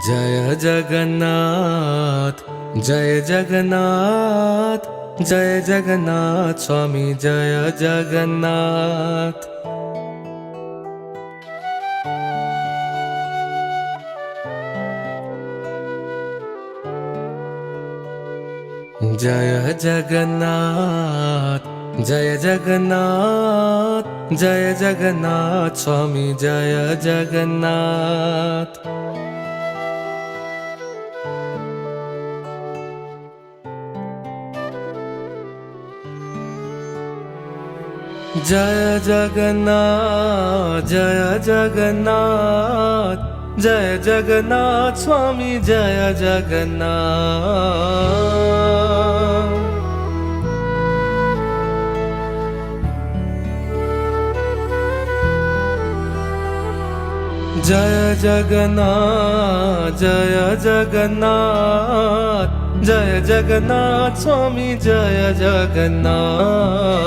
जय जगन्नाथ, जय जगन्नाथ, जय जगन्नाथ स्वामी, जय जगन्नाथ। जय जगन्नाथ, जय जगन्नाथ, जय जगन्नाथ स्वामी, जय जगन्नाथ। जय जगन्नाथ, जय जगन्नाथ, जय जगन्नाथ स्वामी, जय जगन्नाथ। जय जगन्नाथ, जय जगन्नाथ, जय जगन्नाथ स्वामी, जय जगन्नाथ।